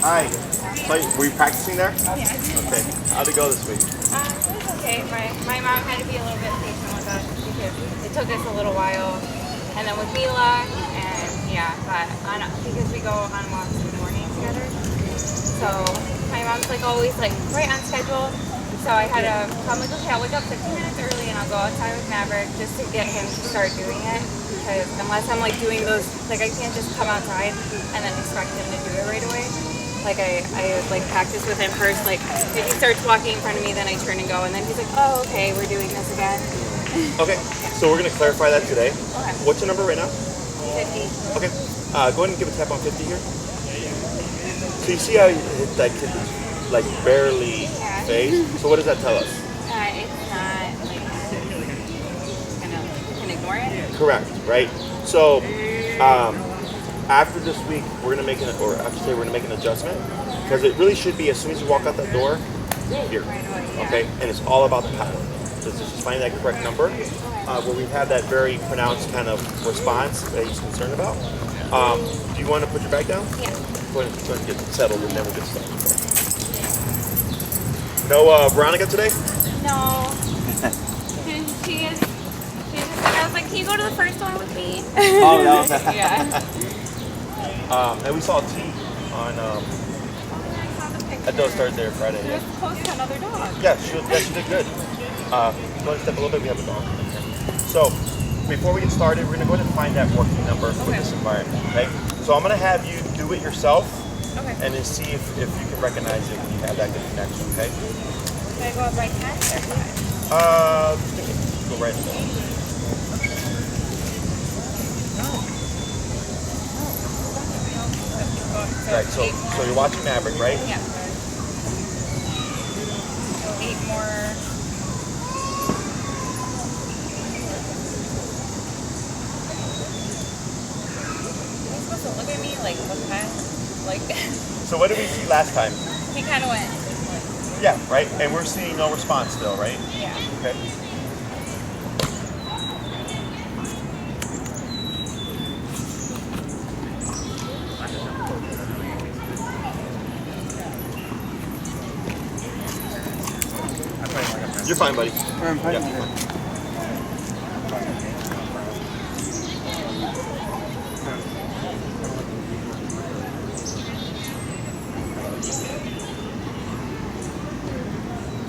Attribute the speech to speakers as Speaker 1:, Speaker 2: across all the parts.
Speaker 1: Hi. So, were you practicing there?
Speaker 2: Yeah.
Speaker 1: Okay. How'd it go this week?
Speaker 2: It was okay. My mom had to be a little bit patient with us because it took us a little while. And then with Mila, and yeah, but because we go on walks in the morning together. So my mom's like always like right on schedule. So I'm like, okay, I'll wake up 15 minutes early and I'll go outside with Maverick just to get him to start doing it. Because unless I'm like doing those, like I can't just come outside and then expect him to do it right away. Like I like practice with him first. Like if he starts walking in front of me, then I turn and go, and then he's like, oh, okay, we're doing this again.
Speaker 1: Okay. So we're gonna clarify that today.
Speaker 2: Okay.
Speaker 1: What's your number right now?
Speaker 2: 50.
Speaker 1: Okay. Go ahead and give a tap on 50 here. So you see how you hit that kid like barely phase? So what does that tell us?
Speaker 2: It's not like you can ignore it.
Speaker 1: Correct, right? So after this week, we're gonna make an adjustment because it really should be as soon as you walk out that door, here, okay? And it's all about the pattern. So it's just finding that correct number where we have that very pronounced kind of response that he's concerned about. Do you want to put your bag down?
Speaker 2: Yeah.
Speaker 1: Go ahead and get settled and then we'll get started. No Veronica today?
Speaker 2: No. She is. I was like, can you go to the first one with me?
Speaker 1: Oh, no.
Speaker 2: Yeah.
Speaker 1: And we saw T on that dog started there Friday.
Speaker 2: She was close to another dog.
Speaker 1: Yeah, she did good. You want to step a little bit? We have a dog. So before we get started, we're gonna go ahead and find that working number for this environment. Okay. So I'm gonna have you do it yourself.
Speaker 2: Okay.
Speaker 1: And then see if you can recognize it when you have that good connection. Okay.
Speaker 2: Should I go up right hand or left?
Speaker 1: Go right ahead. Right, so you're watching Maverick, right?
Speaker 2: Yeah. So 8 more. You're supposed to look at me like look past, like.
Speaker 1: So what did we see last time?
Speaker 2: He kind of went.
Speaker 1: Yeah, right? And we're seeing no response still, right?
Speaker 2: Yeah.
Speaker 1: Okay. You're fine, buddy.
Speaker 3: I'm fine.
Speaker 1: Yeah.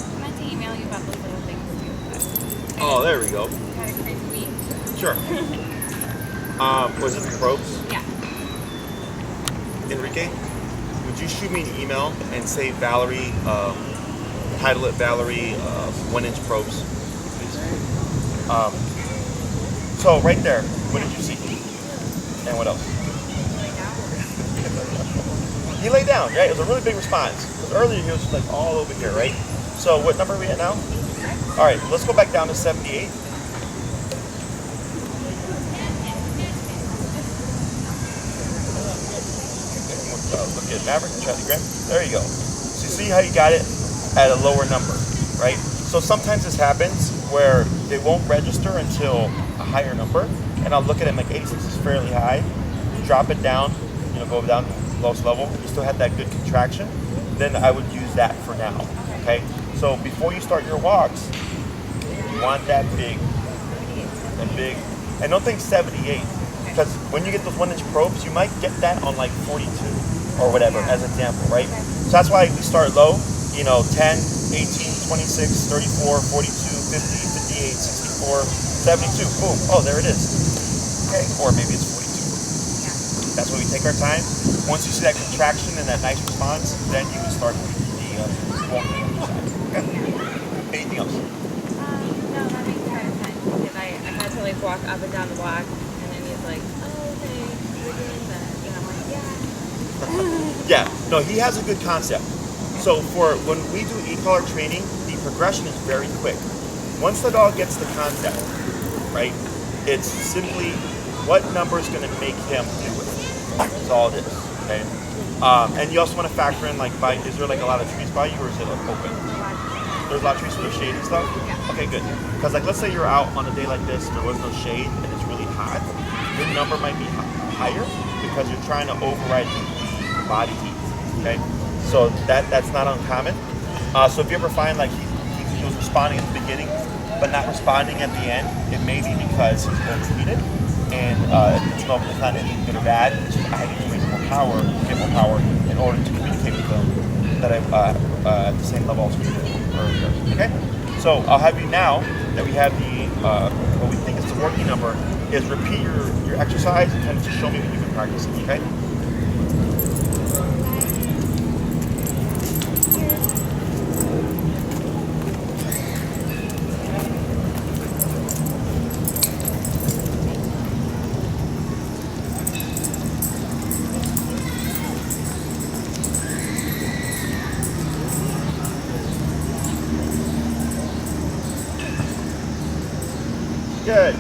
Speaker 2: I meant to email you about those little things too.
Speaker 1: Oh, there we go.
Speaker 2: Had a crazy week.
Speaker 1: Sure. Was it the probes?
Speaker 2: Yeah.
Speaker 1: Enrique, would you shoot me an email and say Valerie, title it Valerie 1-inch probes, please? So right there, what did you see? And what else? He laid down, right? It was a really big response. Because earlier he was just like all over here, right? So what number are we at now? All right, let's go back down to 78. Look at Maverick, Charlie Graham. There you go. So you see how you got it at a lower number, right? So sometimes this happens where they won't register until a higher number, and I'll look at it and like 86 is fairly high. Drop it down, go down to the lowest level. You still have that good contraction. Then I would use that for now. Okay. So before you start your walks, you want that big, and don't think 78, because when you get those 1-inch probes, you might get that on like 42 or whatever, as an example, right? So that's why we start low, 10, 18, 26, 34, 42, 50, 58, 64, 72, boom, oh, there it is. Okay, or maybe it's 42. That's why we take our time. Once you see that contraction and that nice response, then you can start the walking on the side. Okay. Anything else?
Speaker 2: No, that makes kind of sense because I had to like walk up and down the block, and then he's like, oh, okay, we're doing that. And I'm like, yeah.
Speaker 1: Yeah, no, he has a good concept. So for when we do e-collar training, the progression is very quick. Once the dog gets the concept, right, it's simply what number is going to make him do it. That's all it is, okay? And you also want to factor in, like, is there like a lot of trees by you or is it open? There's a lot of trees with shade and stuff?
Speaker 2: Yeah.
Speaker 1: Okay, good. Because like, let's say you're out on a day like this, there was no shade and it's really hot, your number might be higher because you're trying to override the body heat. Okay, so that's not uncommon. So if you ever find like he was responding at the beginning, but not responding at the end, it may be because he's overheated, and it's not anything good or bad. It's just I need to raise more power, get more power in order to communicate with them that I'm at the same level as we did earlier. Okay, so I'll have you now that we have the what we think is the working number, is repeat your exercise and kind of just show me what you've been practicing. Okay. Good.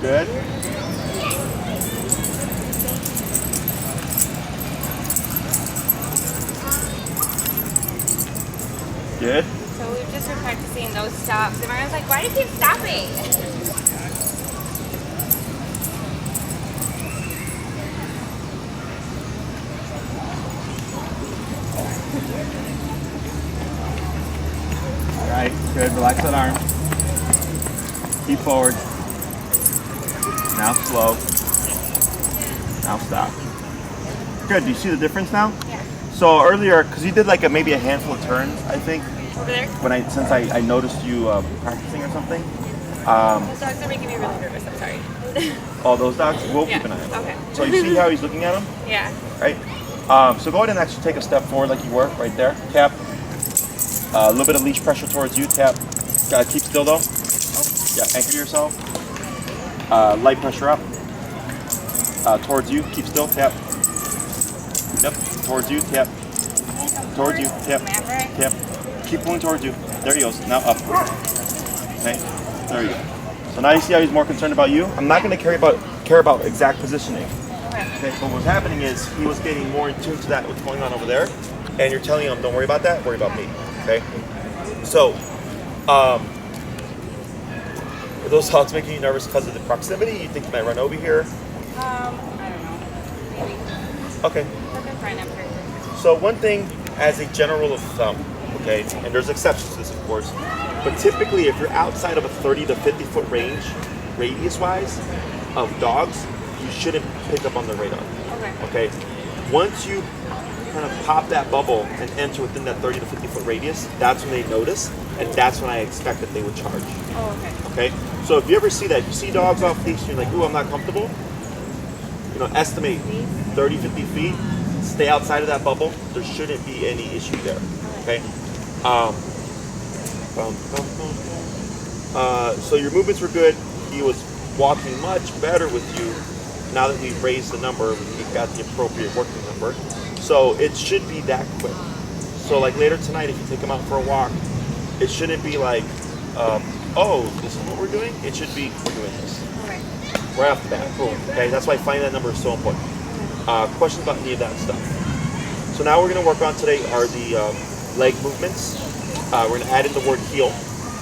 Speaker 1: Good. Good.
Speaker 2: So we've just been practicing those stops. And Mario's like, why do you keep stopping?
Speaker 1: All right. Good. Relax that arm. Keep forward. Now slow. Now stop. Good. Do you see the difference now?
Speaker 2: Yeah.
Speaker 1: So earlier, because you did like maybe a handful of turns, I think.
Speaker 2: Over there?
Speaker 1: Since I noticed you practicing or something.
Speaker 2: Those dogs are making me really nervous. I'm sorry.
Speaker 1: All those dogs, we'll
Speaker 2: Yeah.
Speaker 1: keep an eye on them.
Speaker 2: Okay.
Speaker 1: So you see how he's looking at them,
Speaker 2: Yeah.
Speaker 1: right? So go ahead and actually take a step forward like you were right there. Tap. A little bit of leash pressure towards you. Tap. Gotta keep still though. Yeah. Anchor yourself. Light pressure up. Towards you. Keep still. Tap. Yep. Towards you. Tap. Towards you. Tap.
Speaker 2: Maverick.
Speaker 1: Tap. Keep pulling towards you. There he goes. Now up. Okay. There you go. So now you see how he's more concerned about you. I'm not going to care about exact positioning. Okay. But what's happening is he was getting more in tune to that what's going on over there, and you're telling him, don't worry about that. Worry about me. Okay. So, are those dogs making you nervous because of the proximity? You think you might run over here?
Speaker 2: I don't know. Maybe.
Speaker 1: Okay.
Speaker 2: We've been fine up here.
Speaker 1: So one thing, as a general rule of thumb, okay, and there's exceptions to this, of course, but typically if you're outside of a 30 to 50 foot range, radius-wise, of dogs, you shouldn't pick up on the radar.
Speaker 2: Okay.
Speaker 1: Okay. Once you kind of pop that bubble and enter within that 30 to 50 foot radius, that's when they notice, and that's when I expect that they would charge.
Speaker 2: Oh, okay.
Speaker 1: Okay. So if you ever see that, if you see dogs off leash, and you're like, ooh, I'm not comfortable. You know, estimate 30, 50 feet. Stay outside of that bubble. There shouldn't be any issue there. Okay. So your movements were good. He was walking much better with you. Now that we've raised the number, we've got the appropriate working number. So it should be that quick. So like later tonight, if you take him out for a walk, it shouldn't be like, oh, this is what we're doing. It should be, we're doing this.
Speaker 2: Okay.
Speaker 1: Right off the bat. Boom. Okay. That's why finding that number is so important. Questions about any of that stuff. So now we're going to work on today are the leg movements. We're going to add in the word heel.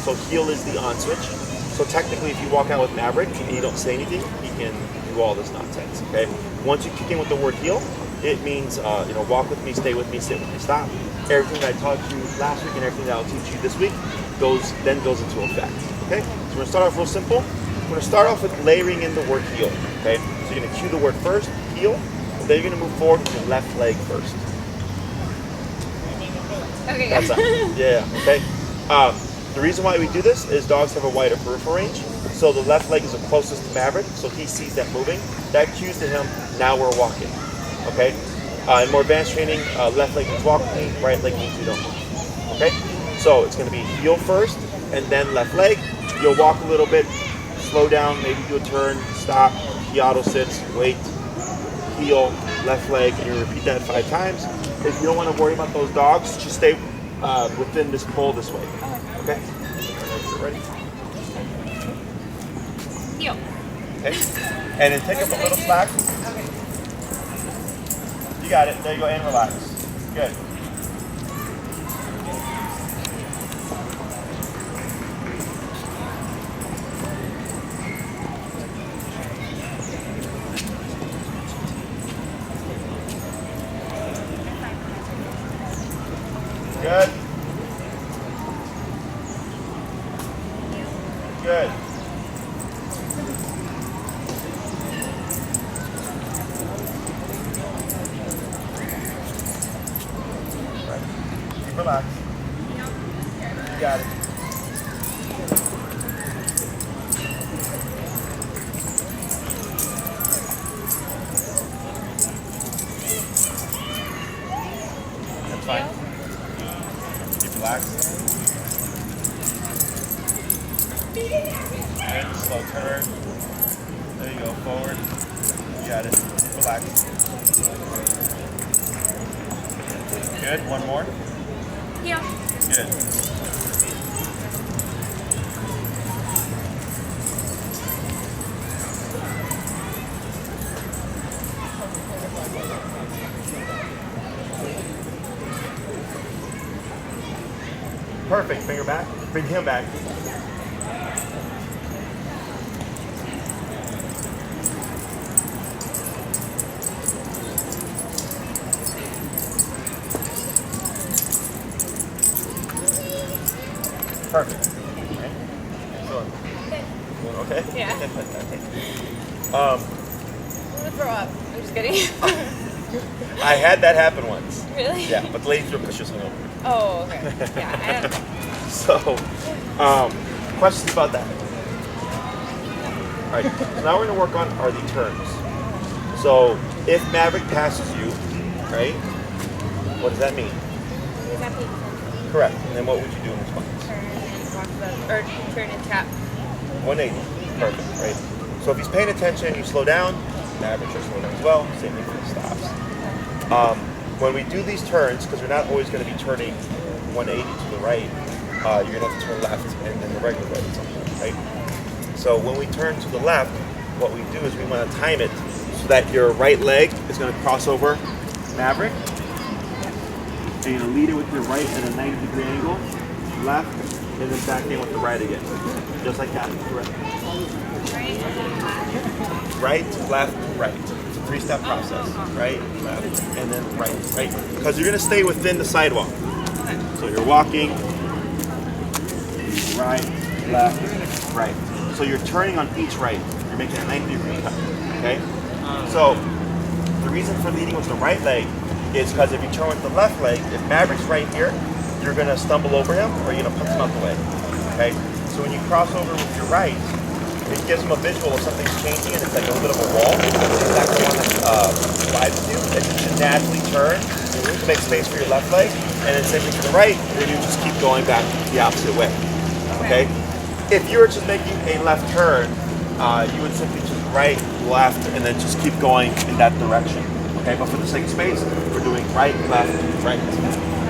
Speaker 1: So heel is the on switch. So technically if you walk out with Maverick and you don't say anything, he can do all this nonsense. Okay. Once you kick in with the word heel, it means walk with me, stay with me, sit with me, stop. Everything that I taught you last week and everything that I'll teach you this week goes into effect. Okay. So we're going to start off real simple. We're going to start off with layering in the word heel. Okay. So you're going to cue the word first, heel. Then you're going to move forward with your left leg first.
Speaker 2: Okay.
Speaker 1: That's it. Yeah, okay. The reason why we do this is dogs have a wider peripheral range. So the left leg is the closest to Maverick, so he sees that moving. That cues to him, now we're walking. Okay? In more advanced training, left leg means walk with me, right leg means you don't move. Okay? So it's going to be heel first, and then left leg. You'll walk a little bit, slow down, maybe do a turn, stop, he auto sits, wait. Heel, left leg, and you repeat that 5 times. If you don't want to worry about those dogs, just stay within this pole this way. Okay? Ready?
Speaker 2: Heel.
Speaker 1: Okay. And then take up a little slack.
Speaker 2: Okay.
Speaker 1: You got it. There you go. And relax. Good. Good. Good. Right. Keep relaxed. You got it. That's fine. Keep relaxed. And slow turn. There you go. Forward. You got it. Relax. Good. One more.
Speaker 2: Heel.
Speaker 1: Good. Perfect. Bring her back. Bring him back. Perfect. Okay. Excellent. Okay.
Speaker 2: Yeah.
Speaker 1: Um,
Speaker 2: I'm gonna throw up. I'm just kidding.
Speaker 1: I had that happen once.
Speaker 2: Really?
Speaker 1: Yeah, but the lady threw up because she was hungover.
Speaker 2: Oh, okay. Yeah, I don't know.
Speaker 1: So, questions about that? All right. So now we're going to work on are the turns. So if Maverick passes you, right? What does that mean?
Speaker 2: Is that pay attention?
Speaker 1: Correct. And then what would you do in response?
Speaker 2: Turn and walk the, or turn and tap.
Speaker 1: 180. Perfect. Right. So if he's paying attention, you slow down. Maverick should slow down as well. Same thing for the stops. When we do these turns, because we're not always going to be turning 180 to the right, you're going to have to turn left and then the regular right at some point, right? So when we turn to the left, what we do is we want to time it so that your right leg is going to cross over Maverick. And you're going to lead it with your right at a 90-degree angle, left, and then back in with the right again. Just like that. Correct.
Speaker 2: Right and then left.
Speaker 1: Right, left, right. It's a three-step process. Right, left, and then right, right? Because you're going to stay within the sidewalk. So you're walking, right, left, right. So you're turning on each right. You're making a 90-degree cut, okay? So the reason for leading with the right leg is because if you turn with the left leg, if Maverick's right here, you're going to stumble over him or you're going to punch him out the way, okay? So when you cross over with your right, it gives him a visual of something's changing and it's like a little bit of a wall. It's exactly the one that slides with you. And you should naturally turn to make space for your left leg. And then same thing to the right, and then you just keep going back the opposite way, okay? If you were just making a left turn, you would simply just right, left, and then just keep going in that direction, okay? But for the sake of space, we're doing right, left, right,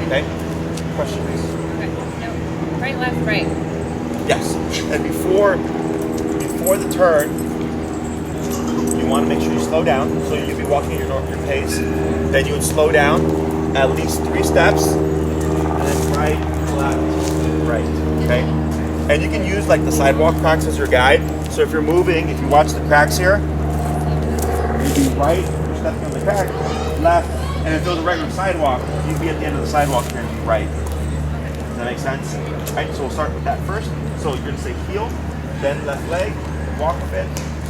Speaker 1: okay? Questions?
Speaker 2: Okay. No. Right, left, right.
Speaker 1: Yes. And before the turn, you want to make sure you slow down. So you'd be walking at your pace. Then you would slow down at least 3 steps, and then right, left, right, okay? And you can use like the sidewalk cracks as your guide. So if you're moving, if you watch the cracks here, you'd be right, you're stepping on the crack, left, and if it was a regular sidewalk, you'd be at the end of the sidewalk here and be right. Does that make sense? All right, so we'll start with that first. So you're gonna say heel, then left leg, walk a bit,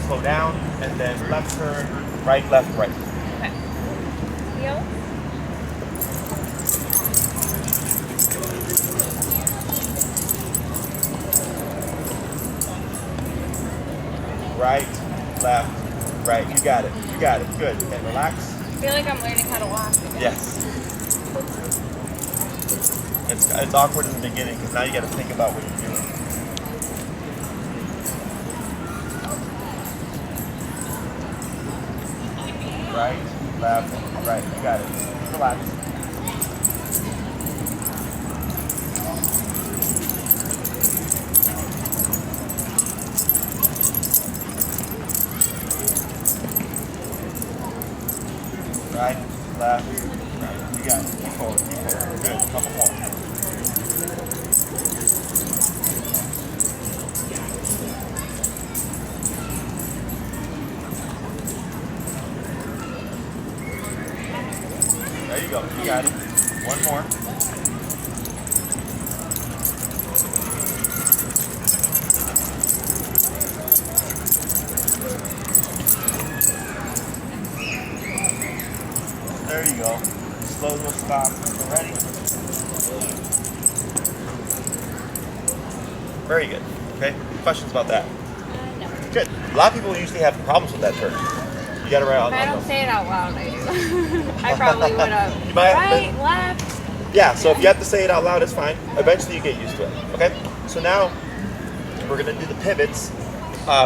Speaker 1: slow down, and then left turn, right, left, right.
Speaker 2: Okay. Heel.
Speaker 1: Right, left, right. You got it. You got it. Good. And relax.
Speaker 2: I feel like I'm learning how to walk.
Speaker 1: Yes. It's awkward in the beginning because now you got to think about what you're doing. Right, left, right. You got it. Relax. Right, left, right. You got it. Keep forward, keep forward. Good. Couple more. There you go. You got it. One more. There you go. Slow will stop. Ready? Very good. Okay. Questions about that?
Speaker 2: No.
Speaker 1: Good. A lot of people usually have problems with that turn. You got it right on.
Speaker 2: If I don't say it out loud, I do. I probably would have.
Speaker 1: You might
Speaker 2: Right, left.
Speaker 1: Yeah, so if you have to say it out loud, it's fine. Eventually you get used to it. Okay? So now we're going to do the pivots,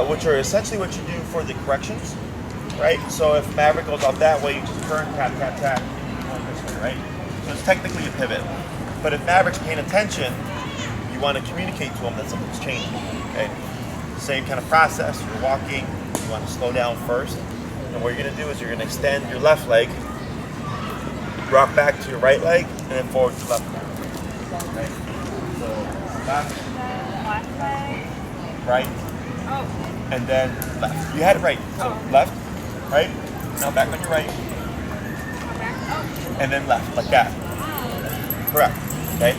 Speaker 1: which are essentially what you do for the corrections, right? So if Maverick goes out that way, you just turn, tap, tap, tap, and you go this way, right? So it's technically a pivot. But if Maverick's paying attention, you want to communicate to him that something's changing, okay? Same kind of process. You're walking, you want to slow down first. And what you're going to do is you're going to extend your left leg, rock back to your right leg, and then forward to left leg. Okay? So left,
Speaker 2: Left leg.
Speaker 1: right,
Speaker 2: Oh.
Speaker 1: and then left. You had it right. So left, right, now back on your right,
Speaker 2: Come back. Oh.
Speaker 1: and then left, like that. Correct. Okay?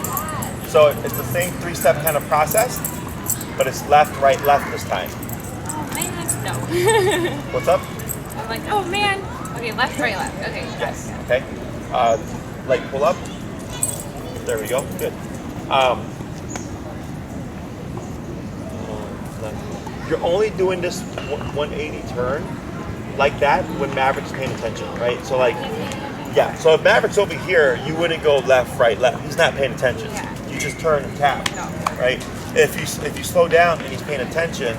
Speaker 1: So it's the same three-step kind of process, but it's left, right, left this time.
Speaker 2: Oh man. No.
Speaker 1: What's up?
Speaker 2: I'm like, oh man. Okay, left, right, left. Okay.
Speaker 1: Yes. Okay. Leg pull up. There we go. Good. You're only doing this 180 turn like that when Maverick's paying attention, right? So like, yeah. So if Maverick's over here, you wouldn't go left, right, left. He's not paying attention.
Speaker 2: Yeah.
Speaker 1: You just turn and tap,
Speaker 2: No.
Speaker 1: right? If you slow down and he's paying attention,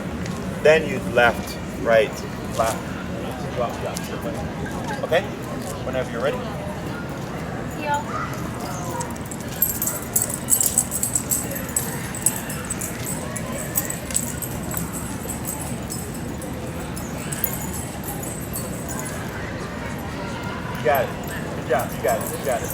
Speaker 1: then you left, right, left. Drop the opposite way. Okay? Whenever you're ready.
Speaker 2: Heel.
Speaker 1: You got it. Good job. You got it. You got it.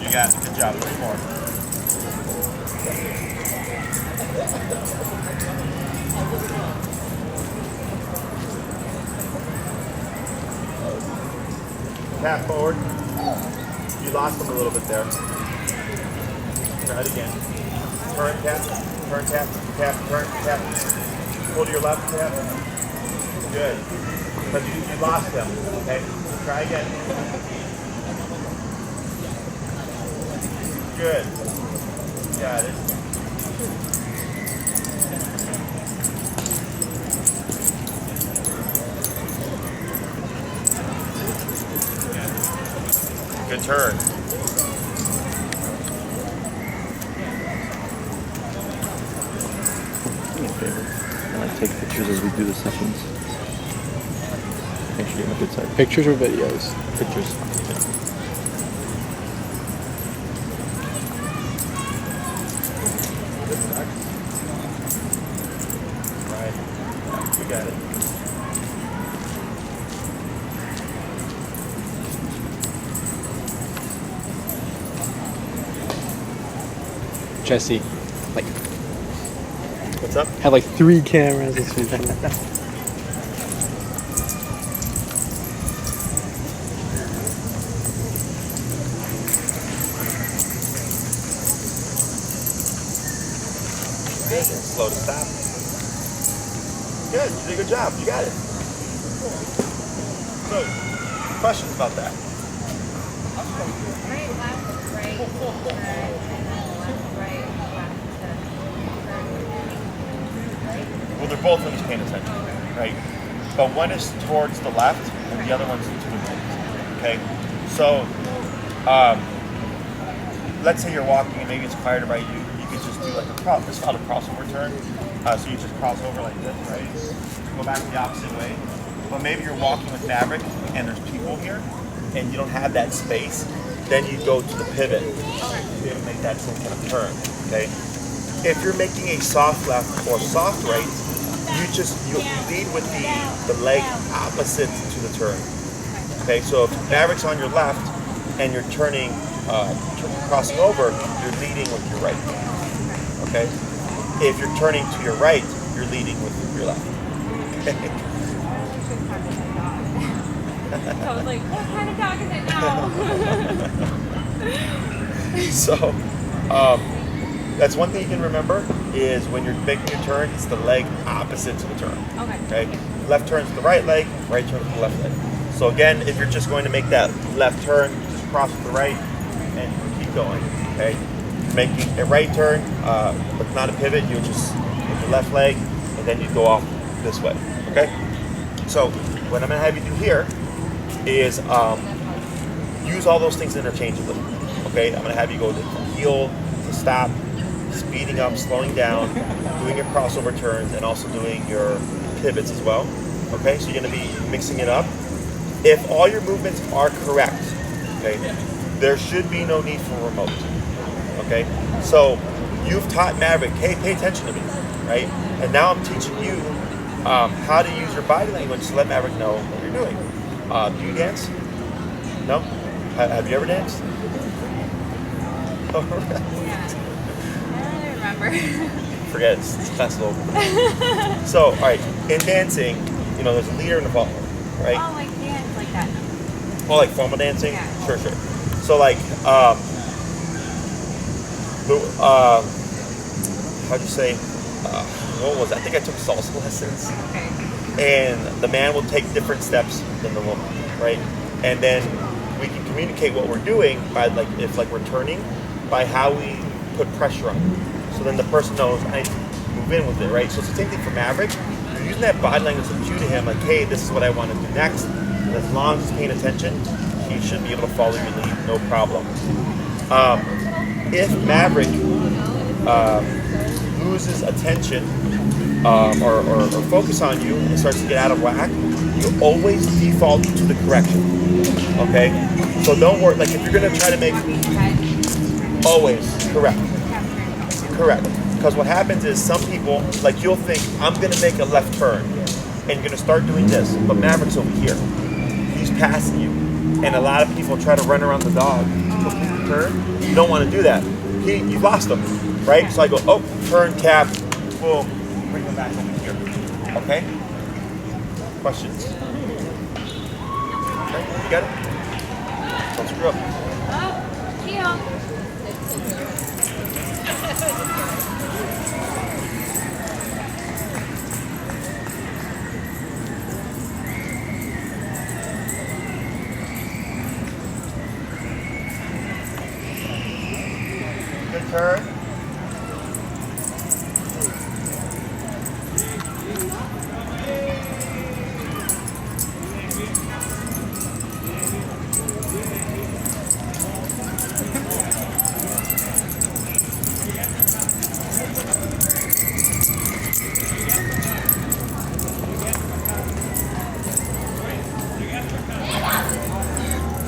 Speaker 1: You got it. Good job. Three more. Tap forward. You lost them a little bit there. Try it again. Turn, tap, tap, turn, tap. Pull to your left, tap. Good. But you lost them. Okay. Try again. Good. Got it. Good turn.
Speaker 3: Do me a favor. I like take pictures as we do the sessions. Make sure you have a good side. Pictures or videos? Pictures.
Speaker 1: Right. Yeah, you got it.
Speaker 3: Jesse, like,
Speaker 1: What's up?
Speaker 3: have like 3 cameras. This weekend.
Speaker 1: Slow to stop. Good. You did a good job. You got it. So, questions about that?
Speaker 2: Right, left, right, turn, and then left, right, left.
Speaker 1: Well, they're both when he's paying attention, right? But one is towards the left, and the other one's to the right. Okay? So, let's say you're walking and maybe it's quieter by you. You could just do like this is called a crossover turn. So you just cross over like this, right? Go back the opposite way. But maybe you're walking with Maverick and there's people here, and you don't have that space. Then you go to the pivot to be able to make that same kind of turn. Okay? if you're making a soft left or soft right, you lead with the leg opposite to the turn. Okay, so if Maverick's on your left and you're turning, crossing over, you're leading with your right. Okay, if you're turning to your right, you're leading with your left. Okay.
Speaker 2: So I was like, what kind of dog is it now?
Speaker 1: So, that's one thing you can remember is when you're making your turn, it's the leg opposite to the turn. Okay. Left turn to the right leg, right turn to the left leg. So again, if you're just going to make that left turn, just cross to the right and keep going. Okay. Making a right turn, but not a pivot, you just with your left leg, and then you go off this way. Okay. So what I'm going to have you do here is use all those things interchangeably. Okay, I'm going to have you go from heel to stop, speeding up, slowing down, doing your crossover turns, and also doing your pivots as well. Okay, so you're going to be mixing it up. If all your movements are correct, okay, there should be no need for a remote. Okay, so you've taught Maverick, hey, pay attention to me, right? And now I'm teaching you how to use your body language to let Maverick know what you're doing. Do you dance? No? Have you ever danced? Oh,
Speaker 2: Yeah. I don't really remember.
Speaker 1: Forget it. It's class over. So, all right. In dancing, there's a leader and a follower, right?
Speaker 2: Oh, like dance like that.
Speaker 1: Oh, like formal dancing?
Speaker 2: Yeah.
Speaker 1: Sure. So, like, how'd you say? What was it? I think I took salsa lessons.
Speaker 2: Okay.
Speaker 1: And the man will take different steps than the woman, right? And then we can communicate what we're doing by if we're turning, by how we put pressure on it. So then the person knows I need to move in with it, right? So it's the same thing for Maverick. You're using that body language to cue to him, like, hey, this is what I want to do next. And as long as he's paying attention, he should be able to follow your lead, no problem. If Maverick loses attention or focus on you and starts to get out of whack, you always default to the correction. Okay? So don't worry. Like if you're going to try to make... Always. Correct. Because what happens is some people, like you'll think, I'm going to make a left turn and you're going to start doing this, but Maverick's over here. He's passing you. And a lot of people try to run around the dog to complete the turn. You don't want to do that. You've lost him, right? So I go, oh, turn, tap, boom, bring him back over here. Okay? Questions? Okay, you got it? Don't screw up.
Speaker 2: Oh, heel.
Speaker 1: Good turn.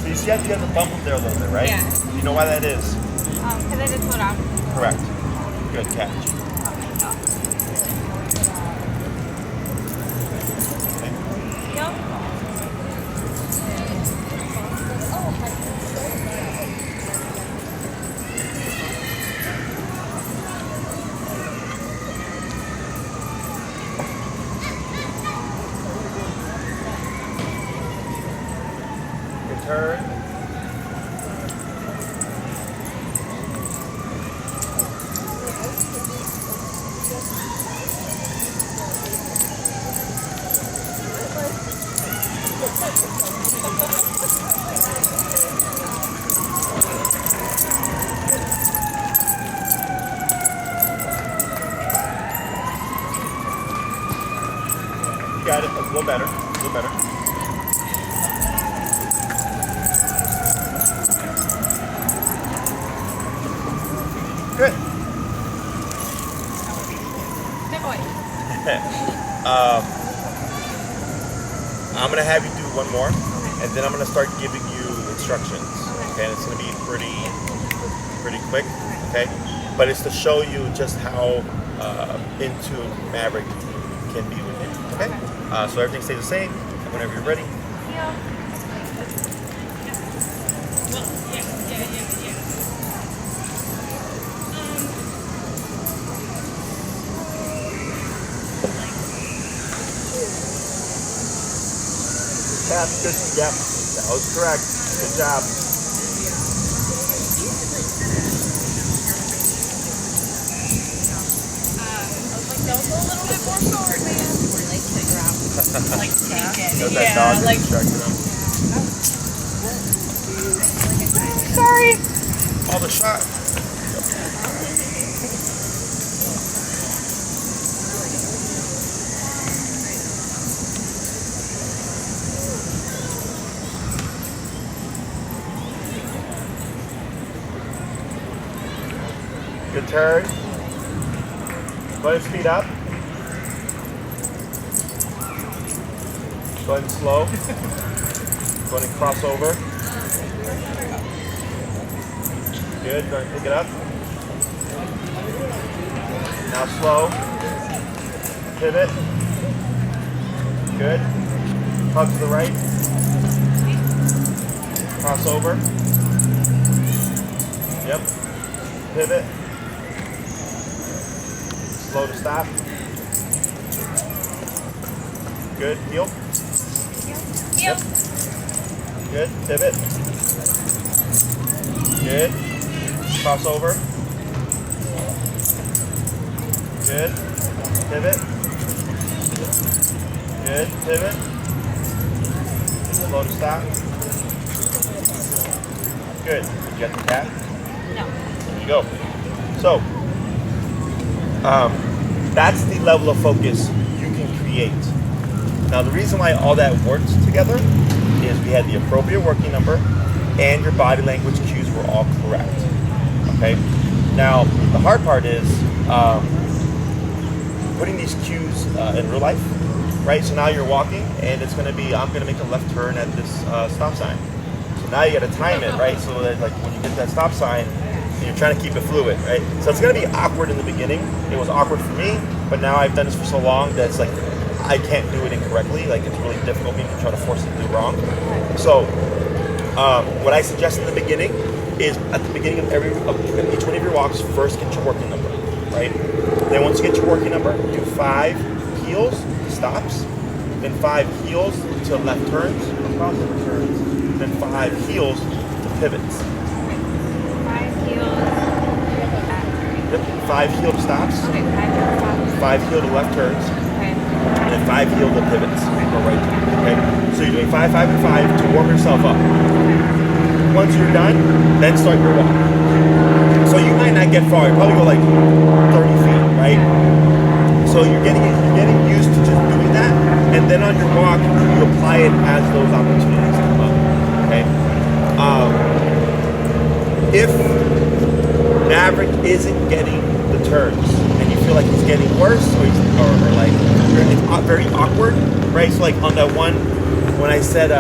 Speaker 1: So you see how you have the bump up there a little bit, right?
Speaker 2: Yeah.
Speaker 1: You know why that is?
Speaker 2: Because I just slowed down.
Speaker 1: Correct. Good catch.
Speaker 2: Heel.
Speaker 1: Good turn. You got it. A little better. Good.
Speaker 2: Good boy.
Speaker 1: I'm going to have you do one more, and then I'm going to start giving you instructions. Okay, and it's going to be pretty quick. Okay. but it's to show you just how into Maverick can be with you. Okay? So everything stays the same. Whenever you're ready.
Speaker 2: Heel.
Speaker 1: Tap, good. Yep, that was correct. Good job.
Speaker 2: Go a little bit more forward, man. Like to grab, like take it.
Speaker 1: That dog is distracting them.
Speaker 2: Sorry.
Speaker 1: All the shot. Good turn. Go ahead and speed up. Go ahead and slow. Go ahead and cross over. Good. Go ahead and pick it up. Now slow. Pivot. Good. Hug to the right. Cross over. Yep. Pivot. Slow to stop. Good. Heel.
Speaker 2: Heel.
Speaker 1: Good. Pivot. Good. Cross over. Good. Pivot. Good. Pivot. Slow to stop. Good. Did you get the cat?
Speaker 2: No.
Speaker 1: There you go. So, that's the level of focus you can create. Now, the reason why all that worked together is we had the appropriate working number and your body language cues were all correct. Okay? Now, the hard part is putting these cues in real life, right? So now you're walking and it's going to be, I'm going to make a left turn at this stop sign. So now you got to time it, right? So that like when you get that stop sign, you're trying to keep it fluid, right? So it's going to be awkward in the beginning. It was awkward for me, but now I've done this for so long that it's like I can't do it incorrectly. Like it's really difficult for me to try to force it to do wrong. So what I suggest in the beginning is at the beginning of each one of your walks, first get your working number, right? Then once you get your working number, do 5 heels, stops, then 5 heels to left turns, across left turns, then 5 heels to pivots.
Speaker 2: 5 heels.
Speaker 1: Yep, 5 heel to stops,
Speaker 2: Okay, 5 heel stops.
Speaker 1: 5 heel to left turns,
Speaker 2: Okay.
Speaker 1: and then 5 heel to pivots, or right turn, okay? So you're doing 5, 5, and 5 to warm yourself up. Once you're done, then start your walk. So you might not get far, you probably go like 30 feet, right? So you're getting used to just doing that, and then on your walk, you apply it as those opportunities come up, okay? If Maverick isn't getting the turns, and you feel like he's getting worse, or like it's very awkward, right? So like on that one, when I said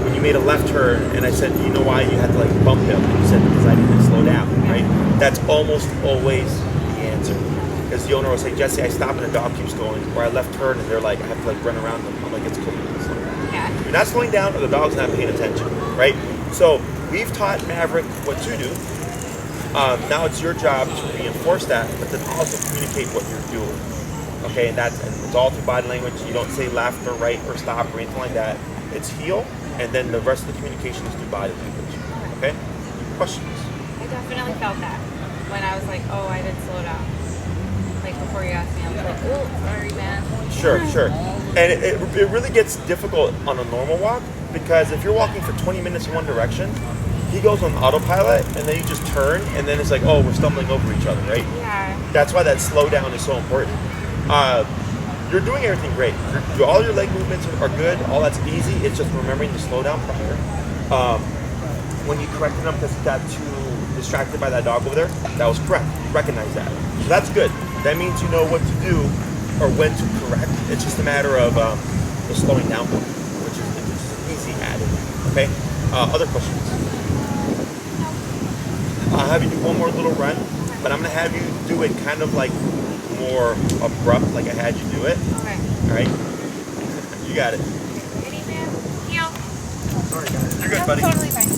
Speaker 1: when you made a left turn, and I said, you know why you had to like bump him? You said because I didn't slow down, right? That's almost always the answer. Because the owner will say, Jesse, I stop and the dog keeps going, or I left turn and they're like, I have to like run around them. I'm like, it's cool.
Speaker 2: Yeah.
Speaker 1: You're not slowing down, or the dog's not paying attention, right? So we've taught Maverick what to do. Now it's your job to reinforce that, but then also communicate what you're doing. Okay, and it's all through body language. You don't say left or right or stop or anything like that. It's heel, and then the rest of the communication is through body language. Okay? Questions?
Speaker 2: I definitely felt that when I was like, oh, I did slow down. Like before you asked me, I was like, oh, sorry, man.
Speaker 1: Sure. And it really gets difficult on a normal walk, because if you're walking for 20 minutes in one direction, he goes on autopilot, and then you just turn, and then it's like, oh, we're stumbling over each other, right?
Speaker 2: Yeah.
Speaker 1: That's why that slow down is so important. You're doing everything great. All your leg movements are good. All that's easy. It's just remembering to slow down prior. When you corrected him because he got too distracted by that dog over there, that was correct. You recognize that. So that's good. That means you know what to do or when to correct. It's just a matter of the slowing down part, which is easy added. Okay? Other questions? Have you do one more little run. but I'm gonna have you do it kind of like more abrupt, like I had you do it.
Speaker 2: Okay.
Speaker 1: All right. You got it.
Speaker 2: Ready, man? Heel.
Speaker 1: Sorry, guys. You're good,
Speaker 2: No,
Speaker 1: buddy.
Speaker 2: totally fine.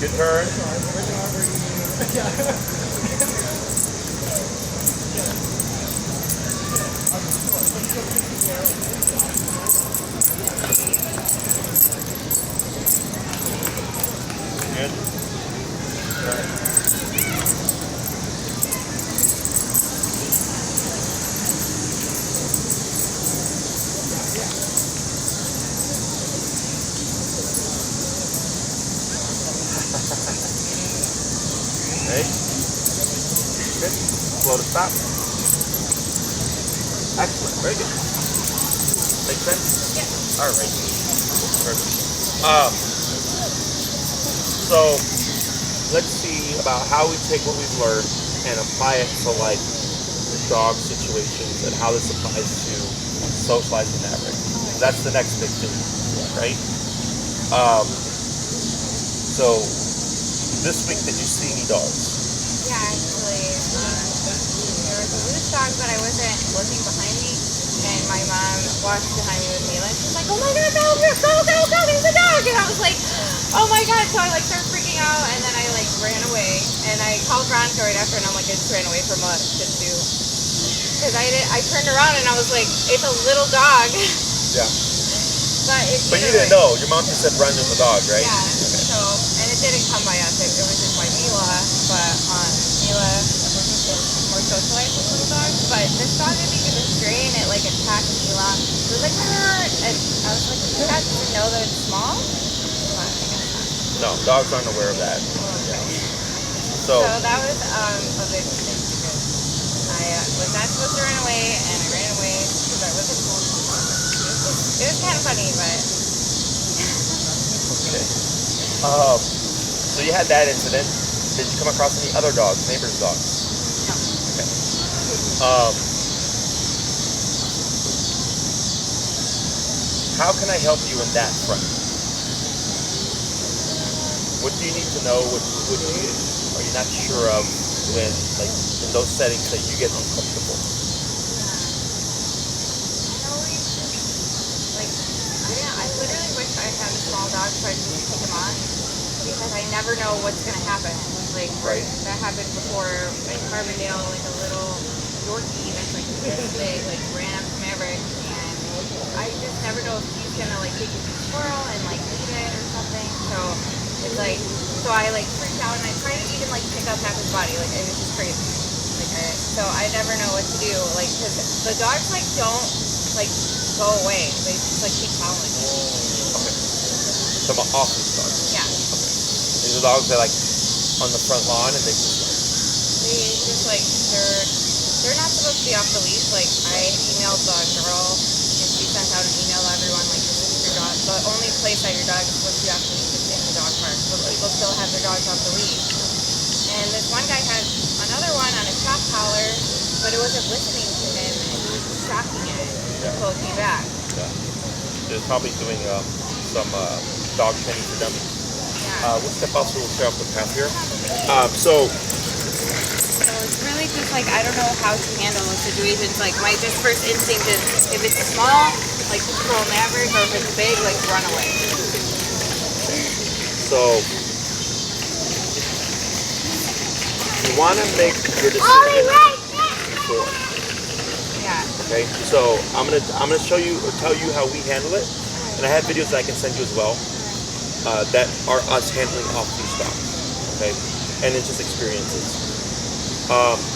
Speaker 1: Good turn. Good. Okay. Good. Slow to stop. Excellent. Very good. Make sense?
Speaker 2: Yeah.
Speaker 1: All right. Perfect. So let's see about how we take what we've learned and apply it to like the dog situations and how this applies to socializing Maverick. That's the next big thing, right? So this week, did you see any dogs?
Speaker 2: Yeah, actually, there was a loose dog, but I wasn't looking behind me, and my mom walked behind me with Mila, and she was like, "Oh my God, no, go, there's a dog!" And I was like, "Oh my God!" So I like started freaking out, and then I like ran away, and I called Veronica right after, and I'm like, I just ran away from a Shih Tzu, because I turned around and I was like, it's a little dog.
Speaker 1: Yeah.
Speaker 2: But
Speaker 1: you didn't know. Your mom just said run to the dog, right?
Speaker 2: Yeah.
Speaker 1: Okay.
Speaker 2: So, and it didn't come by us. It was just by Mila. But Mila is more socialized with little dogs. But this dog, I think, is a stray, and it like attacked Mila. It was like, "Arr!" And I was like, "You guys didn't know that it's small?" But I guess not.
Speaker 1: No, dogs aren't aware of that. Yeah.
Speaker 2: So that was a big mistake because I was not supposed to run away, and I ran away because I wasn't supposed to. It was kind of funny, but.
Speaker 1: Okay. So you had that incident. Did you come across any other dogs, neighbors' dogs?
Speaker 2: No.
Speaker 1: Okay. How can I help you in that front? What do you need to know? What are you not sure of when, like, in those settings that you get uncomfortable?
Speaker 2: I literally wish I had a small dog so I could just take him on because I never know what's gonna happen. Like
Speaker 1: Right.
Speaker 2: that happened before in Carbondale, like a little Yorkie that's like this big, like ran up to Maverick, and I just never know if he's gonna like take his squirrel and like eat it or something. So it's like, so I like freaked out and I tried to even like pick up half his body, like it was just crazy. So I never know what to do, like because the dogs like don't like go away. They just like keep following me.
Speaker 1: Okay. Some office dogs.
Speaker 2: Yeah.
Speaker 1: Okay. These are dogs that like on the front lawn and they just
Speaker 2: like they're not supposed to be off the leash. Like I emailed the girl and she sent out an email to everyone like this is your dog. The only place that your dog is supposed to be off the leash is in the dog park. But people still have their dogs off the leash. And this one guy had another one on a shock collar, but it wasn't listening to him and he was shocking it until it came back.
Speaker 1: Yeah. They're probably doing some dog training for dummies.
Speaker 2: Yeah.
Speaker 1: We'll step off so we'll clear up the path here. So
Speaker 2: it's really just like I don't know how to handle those situations. Like my just first instinct is if it's small, like control Maverick, or if it's big, like run away.
Speaker 1: So you want to make your decision before.
Speaker 2: Yeah.
Speaker 1: Okay. So I'm gonna show you or tell you how we handle it, and I have videos that I can send you as well. that are us handling off-leash dogs, okay? And it's just experiences.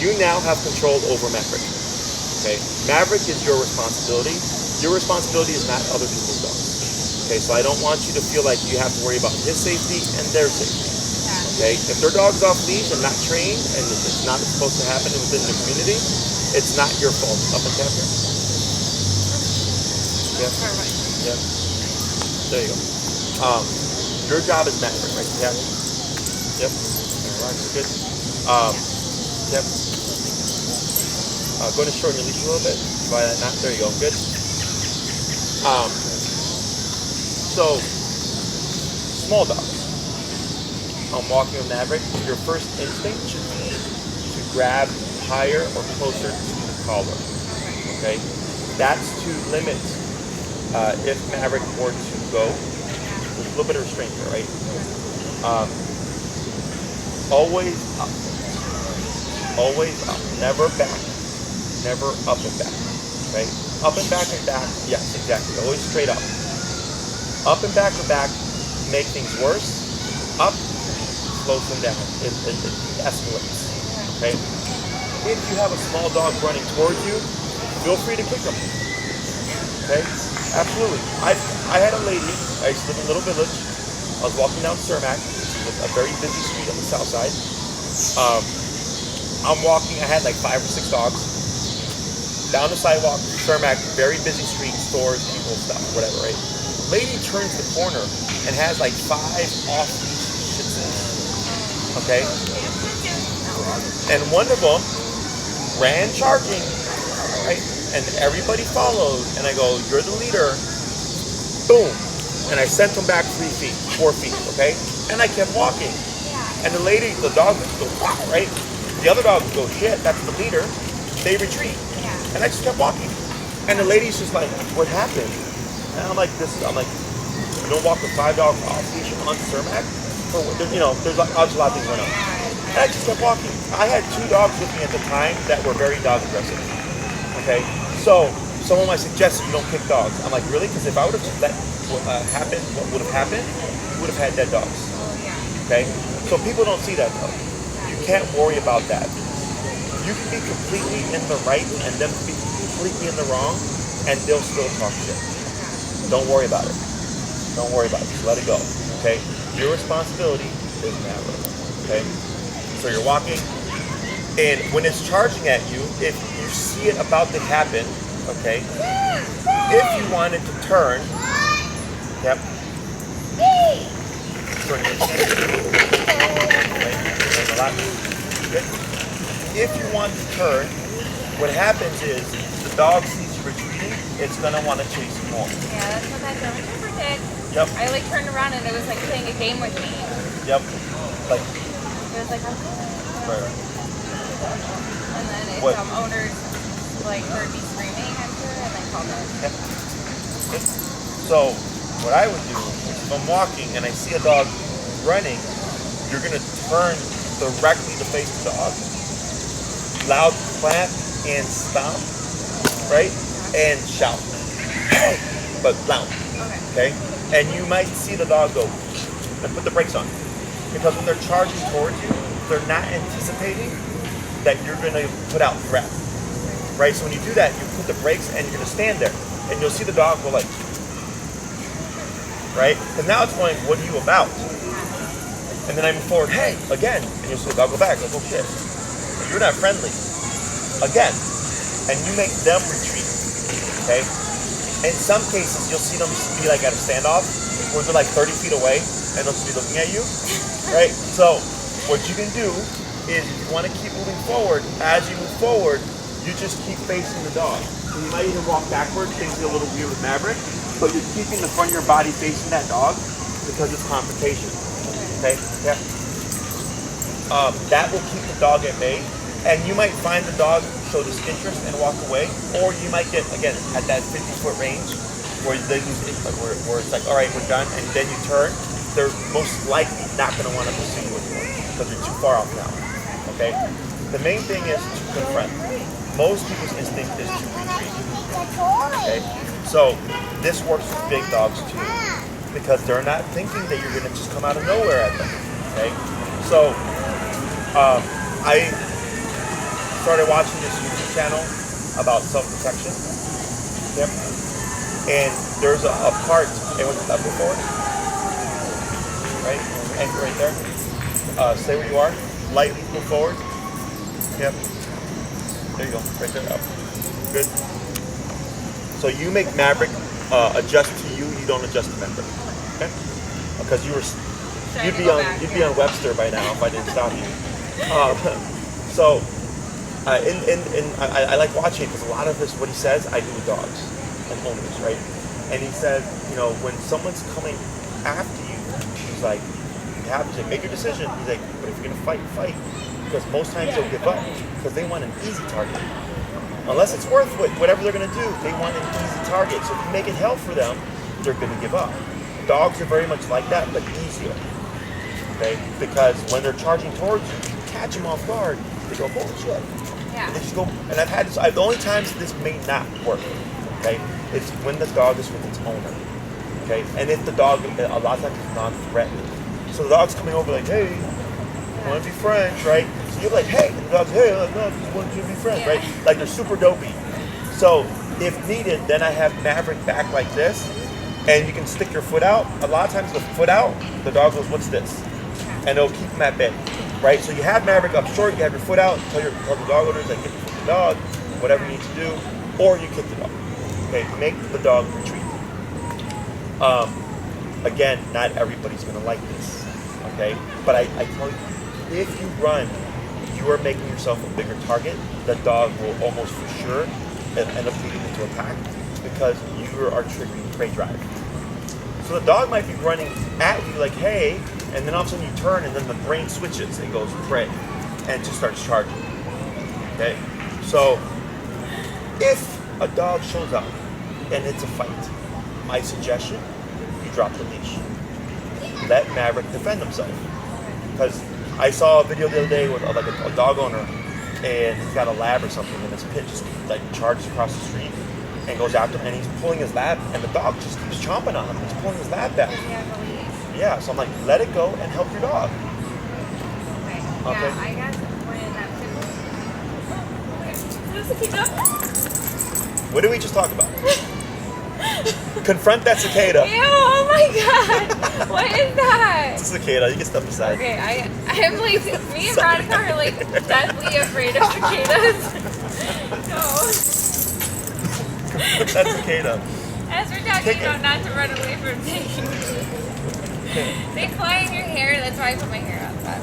Speaker 1: You now have control over Maverick, okay? Maverick is your responsibility. Your responsibility is not other people's dogs, okay? So I don't want you to feel like you have to worry about his safety and their safety, okay? If their dog's off-leash and not trained and it's not supposed to happen within the community, it's not your fault. Up and tap here. Yep. Yep. There you go. Your job is Maverick, right? Yeah. Yep. Alright, good. Yep. Go ahead and shorten your leash a little bit. Try that knot. There you go. Good. So, small dogs. I'm walking with Maverick. Your first instinct should be to grab higher or closer to the collar. Okay? That's to limit if Maverick were to go. There's a little bit of restraint there, right? Always up. Always up. Never back. Never up and back. Okay? Up and back and back. Yes, exactly. Always straight up. Up and back or back make things worse. Up slows them down. It escalates. Okay? If you have a small dog running towards you, feel free to kick them. Okay? Absolutely. I had a lady, I used to live in a little village. I was walking down Cermak, which is a very busy street on the south side. I'm walking, I had like 5 or 6 dogs. Down the sidewalk, Cermak, very busy street, stores, people, stuff, whatever, right? Lady turns the corner and has like 5 off-leash Shih Tzus. Okay? And one of them ran charging, right? And everybody followed, and I go, you're the leader. Boom. And I sent them back 3 feet, 4 feet, okay? And I kept walking. And the lady, the dog would go, wow, right? The other dog would go, shit, that's the leader. They retreat. And I just kept walking. And the lady's just like, what happened? And I'm like, you don't walk with 5 dogs off leash on Cermak? You know, there's like, a lot of things going on. And I just kept walking. I had 2 dogs with me at the time that were very dog aggressive. Okay? So, someone might suggest you don't kick dogs. I'm like, really? Because if I would have let happen, what would have happened? You would have had dead dogs. Okay? So people don't see that though. You can't worry about that. You can be completely in the right and them be completely in the wrong, and they'll still talk shit. Don't worry about it. Don't worry about it. Just let it go. Okay? Your responsibility is Maverick. Okay? So you're walking, and when it's charging at you, if you see it about to happen, okay, if you wanted to turn, yep, turn it. If you want to turn, what happens is the dog sees you retreating, it's gonna want to chase you more.
Speaker 2: Yeah, that's what that German Shepherd did.
Speaker 1: Yep.
Speaker 2: I like turned around and it was like playing a game with me.
Speaker 1: Yep. Like.
Speaker 2: It was like,
Speaker 1: Right.
Speaker 2: And then its owners like heard me screaming at her and then called her.
Speaker 1: Yep. So what I would do is if I'm walking and I see a dog running, you're gonna turn directly to face the dog. Loud clap and stomp, right? And shout. But loud. Okay? And you might see the dog go and put the brakes on. Because when they're charging towards you, they're not anticipating that you're gonna put out breath. Right? So when you do that, you put the brakes and you're gonna stand there. And you'll see the dog go like, right? And now it's going, what are you about? And then I move forward, hey, again. And you'll see the dog go back, like, oh shit. You're not friendly. Again. And you make them retreat. Okay? In some cases, you'll see them be like at a standoff, where they're like 30 feet away, and they'll just be looking at you. Right? So, what you can do is, if you want to keep moving forward, as you move forward, you just keep facing the dog. So you might even walk backwards, things get a little weird with Maverick, but you're keeping the front of your body facing that dog because it's confrontation. Okay? Yeah. That will keep the dog at bay. And you might find the dog show disinterest and walk away, or you might get, again, at that 50-foot range where they lose interest, where it's like, all right, we're done, and then you turn, they're most likely not going to want to pursue you anymore because you're too far off now. Okay? The main thing is to confront. Most people's instinct is to retreat. Okay? So this works with big dogs too. because they're not thinking that you're gonna just come out of nowhere at them. Okay, so I started watching this YouTube channel about self-protection. Yep. And there's a part, anyone up before? Right? Anchor right there. Stay where you are. Lightly move forward. Yep. There you go. Right there. Up. Good. So you make Maverick adjust to you. You don't adjust to Maverick. Okay? Because you'd be on Webster by now if I didn't stop you. So I like watching it because a lot of this, what he says, I do with dogs and owners, right? And he said, you know, when someone's coming after you, he's like, you have to make your decision. He's like, but if you're gonna fight, fight, because most times they'll give up because they want an easy target. Unless it's worth whatever they're gonna do, they want an easy target. So if you make it hell for them, they're gonna give up. Dogs are very much like that, but easier. Okay, because when they're charging towards you, you catch them off guard. They go, holy shit.
Speaker 2: Yeah.
Speaker 1: They just go, and I've had this. The only times this may not work, okay, it's when the dog is with its owner, okay, and if the dog a lot of times is non-threatening. So the dog's coming over like, hey, I want to be friends, right? So you're like, hey, and the dog's, hey, like, no, I just want you to be friends, right? Like they're super dopey. So if needed, then I have Maverick back like this, and you can stick your foot out. A lot of times the foot out, the dog goes, what's this? And it'll keep them at bay, right? So you have Maverick up short, you have your foot out, tell the dog owners, like, get the foot of the dog, whatever you need to do, or you kick the dog. Okay, make the dog retreat. Again, not everybody's gonna like this, okay? But I tell you, if you run, you are making yourself a bigger target. The dog will almost for sure end up leading into a pack because you are triggering prey drive. So the dog might be running at you like, hey, and then all of a sudden you turn and then the brain switches and goes prey and just starts charging. Okay? So if a dog shows up and it's a fight, my suggestion, you drop the leash. Let Maverick defend himself. Because I saw a video the other day with like a dog owner and he's got a lab or something and his pit just like charges across the street and goes after him and he's pulling his lab and the dog just keeps chomping on him. He's pulling his lab back. Yeah, so I'm like, let it go and help your dog.
Speaker 2: Okay.
Speaker 1: Okay.
Speaker 2: Yeah, I guess when that cicada.
Speaker 1: What did we just talk about? Confront that cicada.
Speaker 2: Ew, oh my god. What is that?
Speaker 1: It's a cicada. You can step aside.
Speaker 2: Okay, I am like, me and Veronica are like deathly afraid of cicadas. No.
Speaker 1: Confront that cicada.
Speaker 2: As we're talking about not to run away from things. They fly in your hair, that's why I put my hair outside.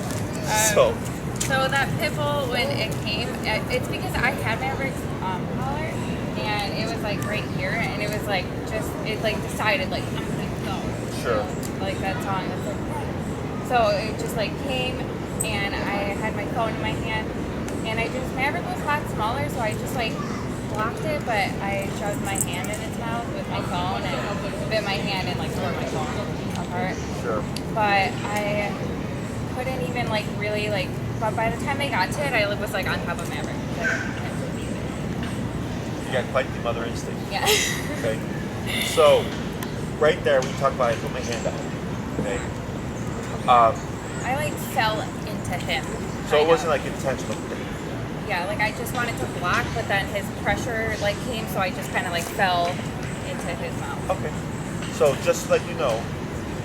Speaker 2: So that pit bull, when it came, it's because I had Maverick's collar, and it was like right here, and it was like just, it like decided like, I'm gonna go.
Speaker 1: Sure.
Speaker 2: Like that song, that's like, so it just like came, and I had my phone in my hand, and Maverick was a lot smaller, so I just like blocked it, but I shoved my hand in its mouth with my phone, and bit my hand and like tore my phone apart.
Speaker 1: Sure.
Speaker 2: But I couldn't even like really like, but by the time they got to it, I was like on top of Maverick.
Speaker 1: You got quite the mother instinct.
Speaker 2: Yeah.
Speaker 1: Okay. So, right there, we talked about I put my hand out. Okay.
Speaker 2: I like fell into him.
Speaker 1: So it wasn't like intentional.
Speaker 2: Yeah, like I just wanted to block, but then his pressure like came, so I just kind of like fell into his mouth.
Speaker 1: Okay. So just to let you know,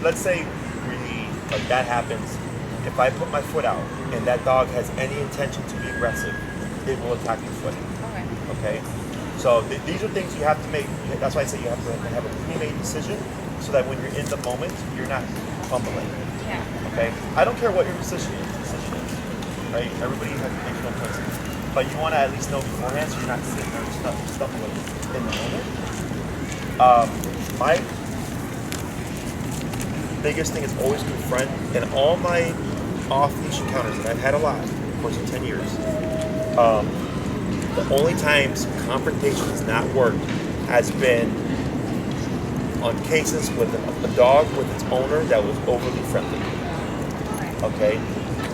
Speaker 1: let's say really like that happens. If I put my foot out and that dog has any intention to be aggressive, it will attack your foot.
Speaker 2: Okay.
Speaker 1: Okay. So these are things you have to make. That's why I say you have to have a pre-made decision, so that when you're in the moment, you're not fumbling.
Speaker 2: Yeah.
Speaker 1: Okay. I don't care what your decision is. Right? Everybody has to make their own choices. But you want to at least know beforehand, so you're not sitting there stumbling in the moment. My biggest thing is always confront. In all my off-leash encounters, and I've had a lot, of course, in 10 years, the only times confrontation has not worked has been on cases with a dog with its owner that was overly friendly. Okay?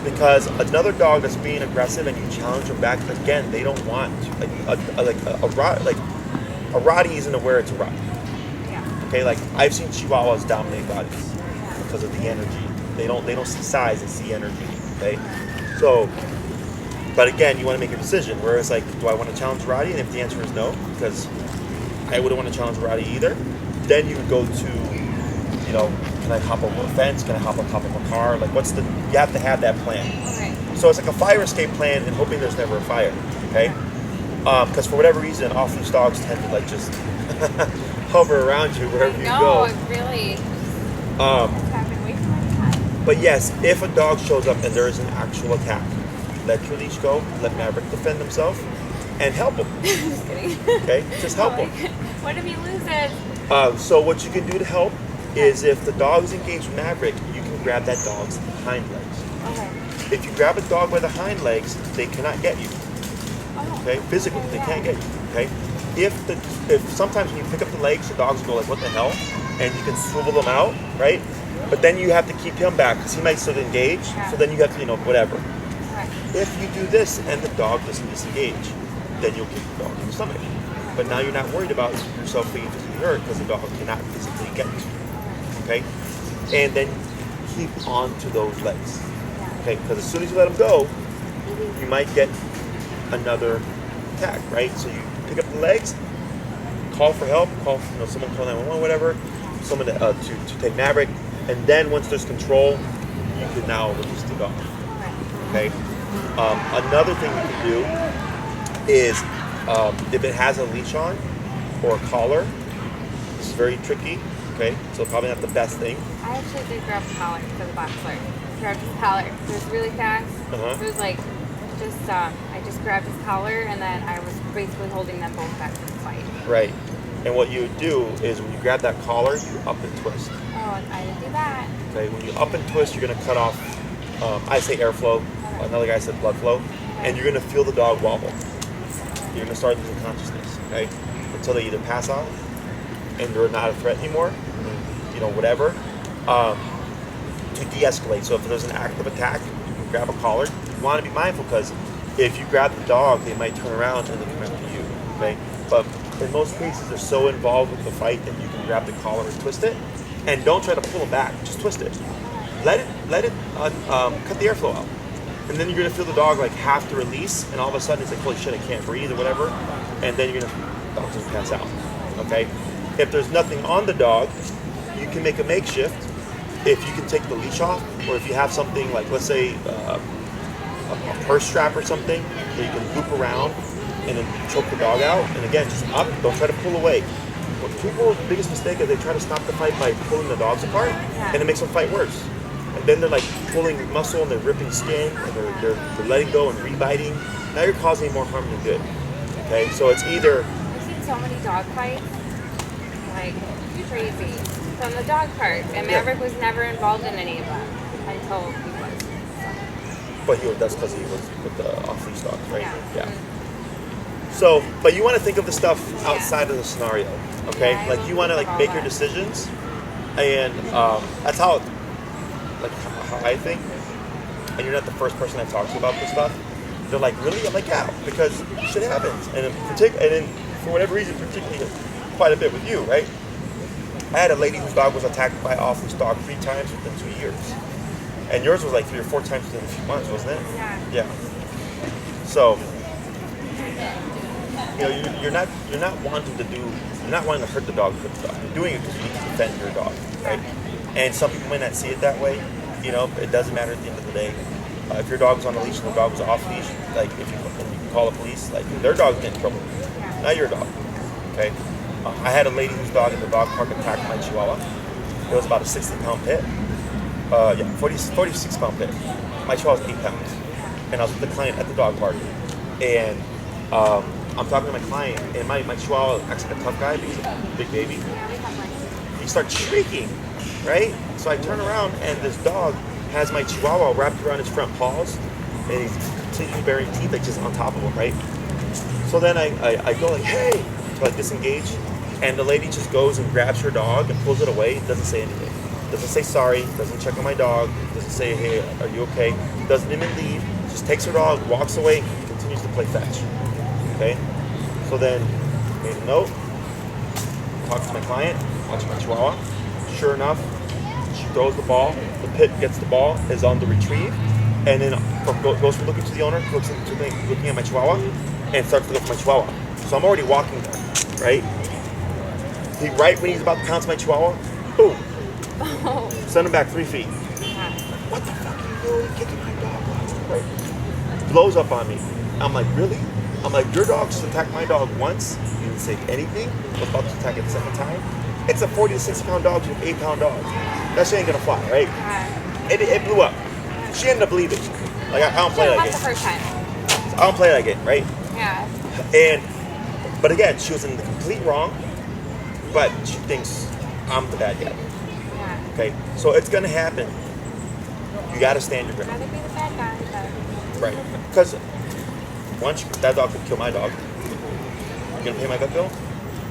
Speaker 1: Because another dog that's being aggressive and you challenge them back, again, they don't want to. A Rottie isn't aware it's a Rottie.
Speaker 2: Yeah.
Speaker 1: Okay, like I've seen Chihuahuas dominate bodies because of the energy. They don't see size, they see energy. Okay, so, but again, you want to make a decision. Whereas like, do I want to challenge Roddy? And if the answer is no, because I wouldn't want to challenge Roddy either, then you would go to, you know, can I hop over a fence? Can I hop on top of a car? Like, you have to have that plan.
Speaker 2: Okay.
Speaker 1: So it's like a fire escape plan and hoping there's never a fire. Okay. Because for whatever reason, off-leash dogs tend to like just hover around you wherever you go.
Speaker 2: No, it really. It's happened way too many times.
Speaker 1: But yes, if a dog shows up and there is an actual attack, let your leash go, let Maverick defend himself, and help him.
Speaker 2: Just kidding.
Speaker 1: Okay, just help him.
Speaker 2: What if he loses?
Speaker 1: So what you can do to help is if the dog is engaged with Maverick, you can grab that dog's hind legs.
Speaker 2: Okay.
Speaker 1: If you grab a dog by the hind legs, they cannot get you.
Speaker 2: Oh.
Speaker 1: Okay, physically, they can't get you. Okay, if sometimes when you pick up the legs, the dogs go like, what the hell? And you can swivel them out, right? But then you have to keep him back because he might still engage.
Speaker 2: Yeah.
Speaker 1: So then you have to, you know, whatever.
Speaker 2: Right.
Speaker 1: If you do this and the dog doesn't disengage, then you'll kick the dog in the stomach. But now you're not worried about yourself being physically hurt because the dog cannot physically get you. Okay? And then keep on to those legs. Okay? Because as soon as you let them go, you might get another attack, right? So you pick up the legs, call for help, someone call 911, whatever, someone to take Maverick, and then once there's control, you can now release the dog. Okay. Another thing you can do is if it has a leash on or a collar, this is very tricky. Okay, so probably not the best thing.
Speaker 2: I actually did grab a collar for the boxer. Grabbed his collar. It was really fast.
Speaker 1: Uh-huh.
Speaker 2: It was like I just grabbed his collar and then I was basically holding them both back to the fight.
Speaker 1: Right. And what you would do is when you grab that collar, you up and twist.
Speaker 2: Oh, I didn't do that.
Speaker 1: Okay, when you up and twist, you're going to cut off, I say airflow, another guy said blood flow, and you're going to feel the dog wobble. You're going to start losing consciousness, okay? Until they either pass out and they're not a threat anymore, you know, whatever, to de-escalate. So if there's an active attack, you can grab a collar. You want to be mindful because if you grab the dog, they might turn around and they come after you, okay? But in most cases, they're so involved with the fight that you can grab the collar and twist it. And don't try to pull it back, just twist it. Let it cut the airflow out. And then you're gonna feel the dog like have to release, and all of a sudden it's like, holy shit, I can't breathe or whatever. And then you're gonna, the dog's gonna pass out, okay? If there's nothing on the dog, you can make a makeshift. If you can take the leash off, or if you have something like, let's say, a purse strap or something, that you can loop around and then choke the dog out. And again, just up, don't try to pull away. What people's biggest mistake is they try to stop the fight by pulling the dogs apart, and it makes them fight worse. And then they're like pulling muscle and they're ripping skin and they're letting go and rebiting. Now you're causing more harm than good. Okay, so it's either.
Speaker 2: I've seen so many dog fights, like crazy, from the dog park, and Maverick was never involved in any of them until he was.
Speaker 1: But that's because he was with the off-leash dogs, right?
Speaker 2: Yeah.
Speaker 1: Mm-hmm. So, but you want to think of the stuff outside of the scenario, okay?
Speaker 2: Yeah,
Speaker 1: like you want to like make your decisions, and that's how I think. And you're not the first person I talk to about this stuff. They're like, really? I'm like, yeah, because shit happens, and then for whatever reason, particularly quite a bit with you, right? I had a lady whose dog was attacked by off-leash dog 3 times within 2 years, and yours was like 3 or 4 times within a few months, wasn't it?
Speaker 2: Yeah.
Speaker 1: Yeah. So. You know, you're not wanting to hurt the dog. You're doing it because you need to defend your dog, right? And some people might not see it that way. You know, it doesn't matter at the end of the day. If your dog's on a leash and the dog was off leash, like if you call the police, like their dog's getting in trouble, not your dog. Okay. I had a lady whose dog at the dog park attacked my Chihuahua. It was about a 60-pound pit. 46-pound pit. My Chihuahua was 8 pounds, and I was with the client at the dog park, and. I'm talking to my client, and my Chihuahua acts like a tough guy because he's a big baby. He starts shrieking, right? So I turn around, and this dog has my Chihuahua wrapped around his front paws, and he's completely burying teeth like just on top of him, right? So then I go like, hey, to like disengage, and the lady just goes and grabs her dog and pulls it away, doesn't say anything. Doesn't say sorry, doesn't check on my dog, doesn't say, hey, are you okay? Doesn't even leave, just takes her dog, walks away, and continues to play fetch. Okay, so then made a note, talked to my client, watching my Chihuahua. Sure enough, she throws the ball. The pit gets the ball, is on the retrieve, and then goes from looking to the owner, looking at my Chihuahua, and starts to look for my Chihuahua. So I'm already walking there, right? Right when he's about to pounce my Chihuahua, boom, send him back 3 feet. What the fuck are you doing? Kicking my dog, right? Blows up on me. I'm like, really? I'm like, your dog just attacked my dog once. You didn't say anything. Was about to attack it the second time. It's a 40 to 60 pound dog to an 8 pound dog. That shit ain't gonna fly, right? It blew up. She ended up leaving. Like I don't play that game.
Speaker 2: That's the first time.
Speaker 1: I don't play that game, right?
Speaker 2: Yeah.
Speaker 1: But again, she was in the complete wrong. But she thinks I'm the bad guy.
Speaker 2: Yeah.
Speaker 1: Okay, so it's gonna happen. You gotta stand your
Speaker 2: I'd
Speaker 1: ground.
Speaker 2: rather be the bad guy, but
Speaker 1: Right. Because once that dog could kill my dog, you're gonna pay my vet bill,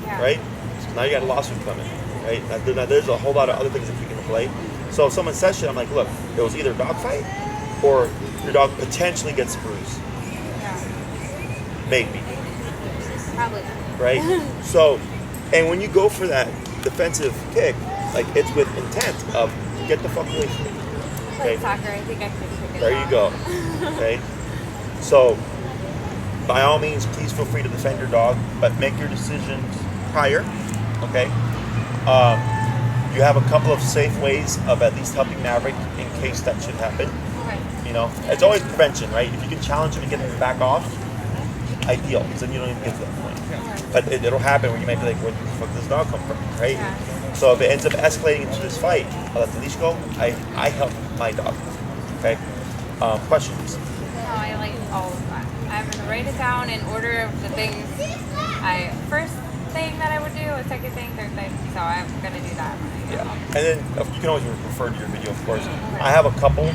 Speaker 2: yeah.
Speaker 1: right? So now you got a lawsuit coming, right? Now there's a whole lot of other things that you can play. So if someone says shit, I'm like, look, it was either a dog fight or your dog potentially gets bruised.
Speaker 2: Yeah.
Speaker 1: Maybe.
Speaker 2: Probably.
Speaker 1: Right? So, and when you go for that defensive kick, like it's with intent of get the fuck away from me.
Speaker 2: Like soccer, I think I could pick it
Speaker 1: There
Speaker 2: up.
Speaker 1: you go. Okay. So, by all means, please feel free to defend your dog, but make your decisions prior. Okay. You have a couple of safe ways of at least helping Maverick in case that should happen.
Speaker 2: Okay.
Speaker 1: You know, it's always prevention, right? If you can challenge him and get him to back off, ideal, because then you don't even get to that point. But it'll happen where you might be like, where the fuck does this dog come from, right?
Speaker 2: Yeah.
Speaker 1: So if it ends up escalating into this fight, I'll let the leash go. I help my dog. Okay. Questions?
Speaker 2: No, I like all of that. I'm gonna write it down in order of the things. First thing that I would do, a second thing, third thing. So I'm gonna do that.
Speaker 1: Yeah. And then you can always refer to your video, of course. I have a couple.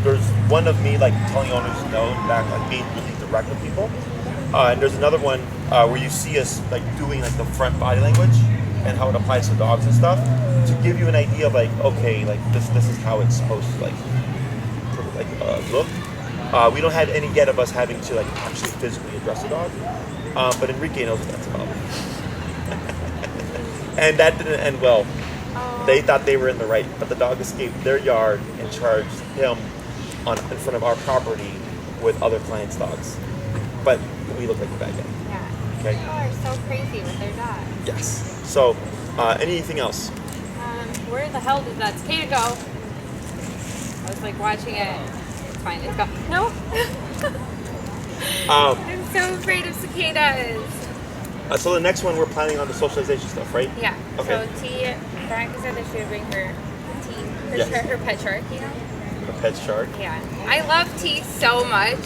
Speaker 1: There's one of me like telling owners no, back like being really direct with people. And there's another one where you see us like doing like the front body language and how it applies to dogs and stuff to give you an idea of like, okay, like this is how it's supposed to like look. We don't have any yet of us having to like actually physically address the dog, but Enrique knows what that's about. And that didn't end well. They thought they were in the right, but the dog escaped their yard and charged him in front of our property with other clients' dogs. But we look like the bad guy.
Speaker 2: Yeah.
Speaker 1: Okay.
Speaker 2: People are so crazy with their dogs.
Speaker 1: Yes. So, anything else?
Speaker 2: Where the hell did that cicada go? I was like watching it. It's fine. It's gone. No. I'm so afraid of cicadas.
Speaker 1: So the next one we're planning on the socialization stuff, right?
Speaker 2: Yeah.
Speaker 1: Okay.
Speaker 2: So T, Veronica said that she would bring her T, her pet shark, you know?
Speaker 1: The pet shark.
Speaker 2: Yeah. I love T so much,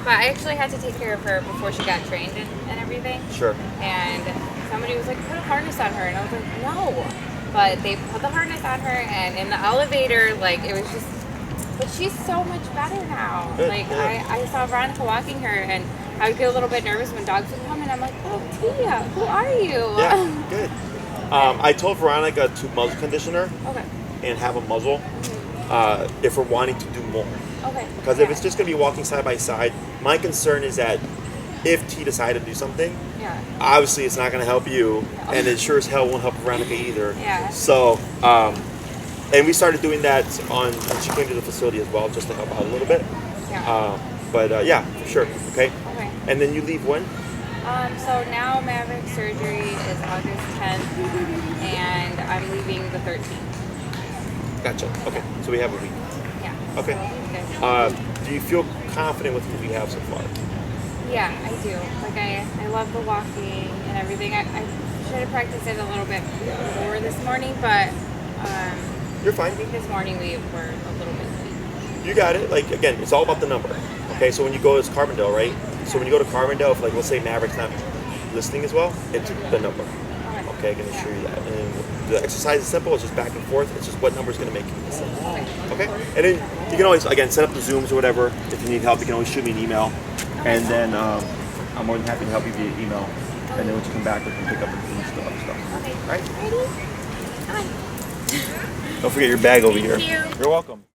Speaker 2: but I actually had to take care of her before she got trained and everything.
Speaker 1: Sure.
Speaker 2: And somebody was like, put a harness on her. And I was like, no. But they put the harness on her, and in the elevator, like, it was just, but she's so much better now.
Speaker 1: Good,
Speaker 2: like,
Speaker 1: good.
Speaker 2: I saw Veronica walking her, and I would get a little bit nervous when dogs would come, and I'm like, oh, Tia, who are you?
Speaker 1: Yeah, good. I told Veronica to muzzle condition her
Speaker 2: Okay.
Speaker 1: and have a muzzle if we're wanting to do more.
Speaker 2: Okay.
Speaker 1: Because if it's just going to be walking side by side, my concern is that if T decided to do something,
Speaker 2: Yeah.
Speaker 1: obviously it's not going to help you, and it sure as hell won't help Veronica either.
Speaker 2: Yeah.
Speaker 1: So, and we started doing that when she came to the facility as well, just to help out a little bit.
Speaker 2: Yeah.
Speaker 1: Yeah, for sure. Okay.
Speaker 2: Okay.
Speaker 1: And then you leave when?
Speaker 2: So now Maverick surgery is August 10th, and I'm leaving the 13th.
Speaker 1: Gotcha. Okay. So we have a week.
Speaker 2: Yeah.
Speaker 1: Okay.
Speaker 2: So,
Speaker 1: Do you feel confident with what we have so far?
Speaker 2: yeah, I do. Like I love the walking and everything. I should have practiced it a little bit more this morning, but
Speaker 1: You're fine.
Speaker 2: I think this morning we were a little bit late.
Speaker 1: You got it. Like again, it's all about the number. Okay. So when you go, it's Carbondale, right? So when you go to Carbondale, if like let's say Maverick's not listening as well, it's the number. Okay, I can assure you that. And the exercise is simple. It's just back and forth. It's just what number is going to make you listen. Okay? And then you can always, again, set up the Zooms or whatever. If you need help, you can always shoot me an email. And then I'm more than happy to help you via email. And then once you come back, we can pick up and finish the other stuff.
Speaker 2: Okay.
Speaker 1: All right?
Speaker 2: Ready? Come on.
Speaker 1: Don't forget your bag over here.
Speaker 2: Thank you.
Speaker 1: You're welcome.